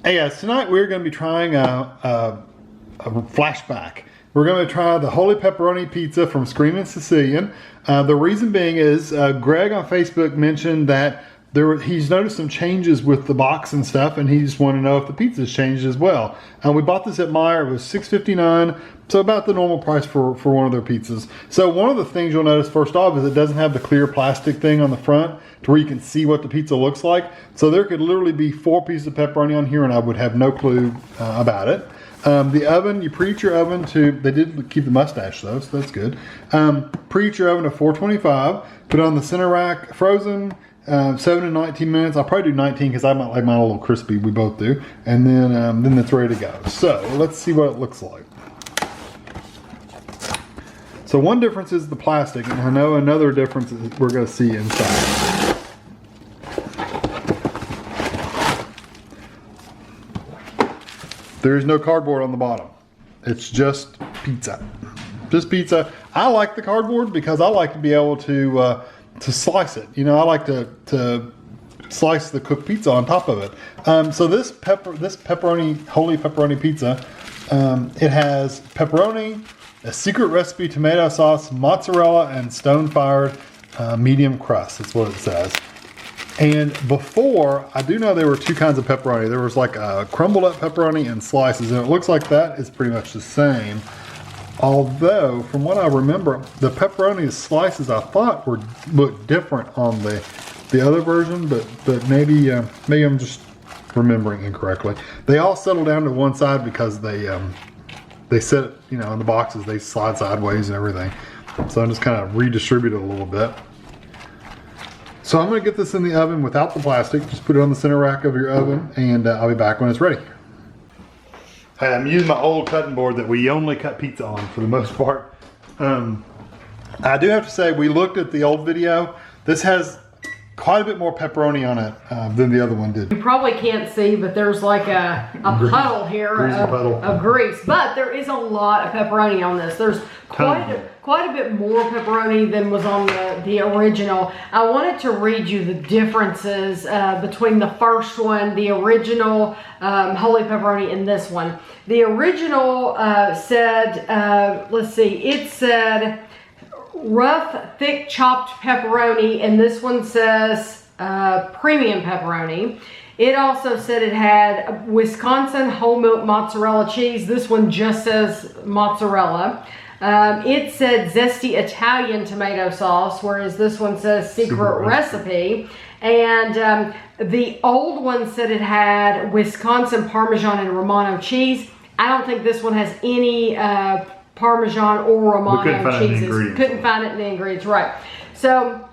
Hey guys, tonight we're going to be trying a flashback. We're going to try the Holy Pepperoni pizza from Screamin Sicilian. The reason being is Greg on Facebook mentioned that he's noticed some changes with the box and stuff, and he just wanted to know if the pizza's changed as well. We bought this at Meijer. It was $6.59, so about the normal price for one of their pizzas. So one of the things you'll notice first off is it doesn't have the clear plastic thing on the front to where you can see what the pizza looks like. So there could literally be 4 pieces of pepperoni on here and I would have no clue about it. The oven, you preheat your oven to, they did keep the mustache though, so that's good. Preheat your oven to 425, put it on the center rack, frozen, 7 to 19 minutes. I'll probably do 19 because I might like mine a little crispy, we both do. And then it's ready to go. So let's see what it looks like. So one difference is the plastic, and I know another difference is we're going to see inside. There is no cardboard on the bottom. It's just pizza. Just pizza. I like the cardboard because I like to be able to slice it. You know, I like to slice the cooked pizza on top of it. So this pepperoni, Holy Pepperoni pizza, it has pepperoni, a secret recipe tomato sauce, mozzarella, and stone-fired medium crust. That's what it says. And before, I do know there were 2 kinds of pepperoni. There was like a crumbled up pepperoni and slices, and it looks like that is pretty much the same. Although, from what I remember, the pepperoni slices I thought looked different on the other version, but maybe I'm just remembering incorrectly. They all settle down to one side because they sit, you know, in the boxes, they slide sideways and everything. So I'm just kind of redistribute it a little bit. So I'm going to get this in the oven without the plastic. Just put it on the center rack of your oven, and I'll be back when it's ready. I'm using my old cutting board that we only cut pizza on for the most part. I do have to say, we looked at the old video. This has quite a bit more pepperoni on it than the other one did. You probably can't see, but there's like a puddle here of grease. But there is a lot of pepperoni on this. There's quite a bit more pepperoni than was on the original. I wanted to read you the differences between the first one, the original Holy Pepperoni, and this one. The original said, let's see, it said rough, thick chopped pepperoni, and this one says premium pepperoni. It also said it had Wisconsin whole milk mozzarella cheese. This one just says mozzarella. It said zesty Italian tomato sauce, whereas this one says secret recipe. And the old one said it had Wisconsin Parmesan and Romano cheese. I don't think this one has any Parmesan or Romano cheeses. Couldn't find it in the ingredients, right. So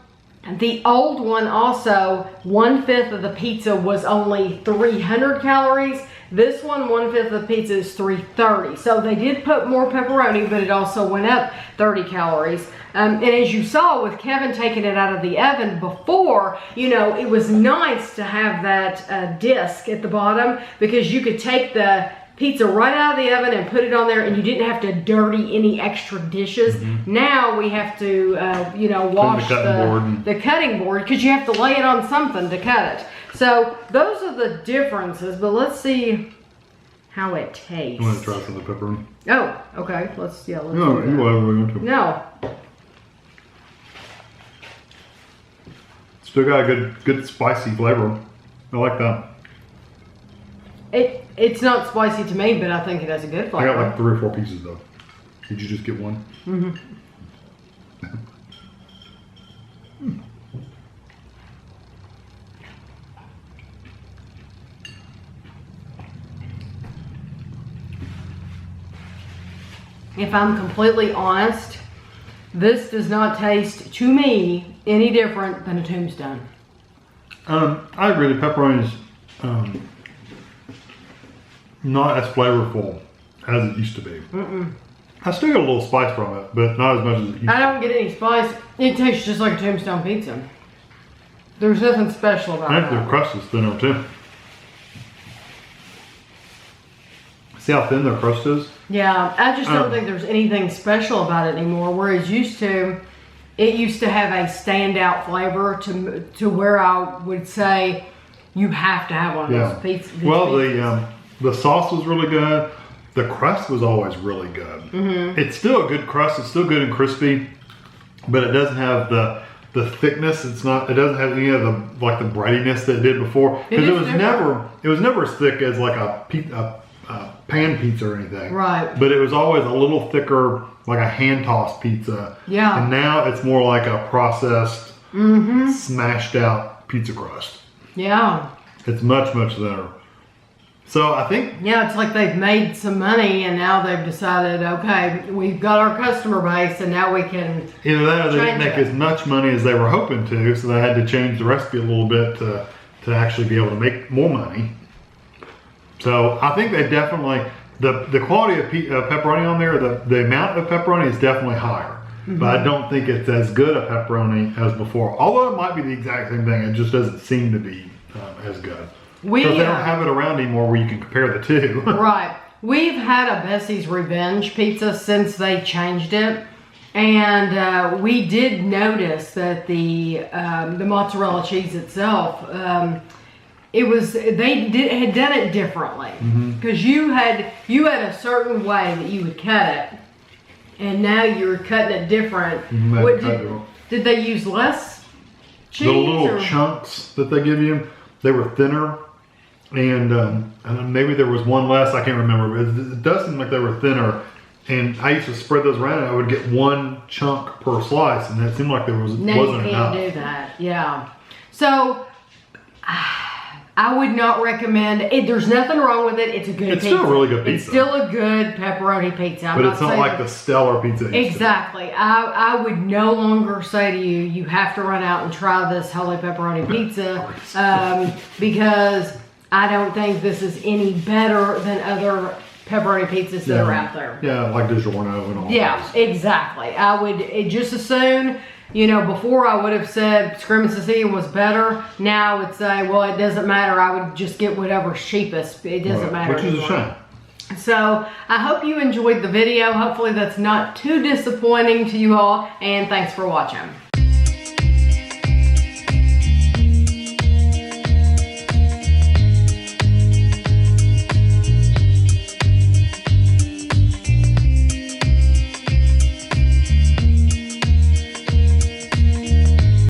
the old one also, 1/5 of the pizza was only 300 calories. This one, 1/5 of the pizza is 330. So they did put more pepperoni, but it also went up 30 calories. And as you saw with Kevin taking it out of the oven before, you know, it was nice to have that disc at the bottom because you could take the pizza right out of the oven and put it on there, and you didn't have to dirty any extra dishes. Now we have to, you know, wash the cutting board because you have to lay it on something to cut it. So those are the differences, but let's see how it tastes. You want to try some of the pepperoni? Oh, okay. Let's do that. No. Still got a good spicy flavor. I like that. It's not spicy to me, but I think it has a good flavor. I got like 3 or 4 pieces though. Did you just get one? If I'm completely honest, this does not taste to me any different than a Tombstone. I agree. The pepperoni is not as flavorful as it used to be. I still get a little spice from it, but not as much as it used to be. I don't get any spice. It tastes just like a Tombstone pizza. There's nothing special about it. I think the crust is thinner too. See how thin their crust is? Yeah, I just don't think there's anything special about it anymore. Whereas it used to have a standout flavor to where I would say you have to have one of those pizza. Well, the sauce was really good. The crust was always really good. It's still a good crust. It's still good and crispy, but it doesn't have the thickness. It doesn't have any of the the breadiness that it did before. Because it was never as thick as like a pan pizza or anything. Right. But it was always a little thicker, like a hand tossed pizza. Yeah. And now it's more like a processed, smashed out pizza crust. Yeah. It's much, much better. So I think... Yeah, it's like they've made some money and now they've decided, okay, we've got our customer base and now we can either that or they didn't make as much money as they were hoping to, so they had to change the recipe a little bit to actually be able to make more money. So I think they definitely... The quality of pepperoni on there, the amount of pepperoni is definitely higher. But I don't think it's as good a pepperoni as before. Although it might be the exact same thing, it just doesn't seem to be as good. Because they don't have it around anymore where you can compare the two. Right. We've had a Bessie's Revenge pizza since they changed it. And we did notice that the mozzarella cheese itself, they had done it differently. Because you had a certain way that you would cut it. And now you're cutting it different. Did they use less cheese? The little chunks that they give you, they were thinner. And maybe there was one less, I can't remember. It does seem like they were thinner. And I used to spread those around and I would get one chunk per slice. And it seemed like there wasn't enough. No, you can't do that, yeah. So, I would not recommend it. There's nothing wrong with it. It's a good pizza. It's still a really good pizza. It's still a good pepperoni pizza. But it's not like the stellar pizza. Exactly. I would no longer say to you, you have to run out and try this Holy Pepperoni pizza because I don't think this is any better than other pepperoni pizzas that are out there. Yeah, like DiGiorno and all that. Yeah, exactly. I would just as soon... You know, before I would have said Screamin Sicilian was better. Now I would say, well, it doesn't matter. I would just get whatever's cheapest. It doesn't matter. Which is a shame. So I hope you enjoyed the video. Hopefully that's not too disappointing to you all. And thanks for watching.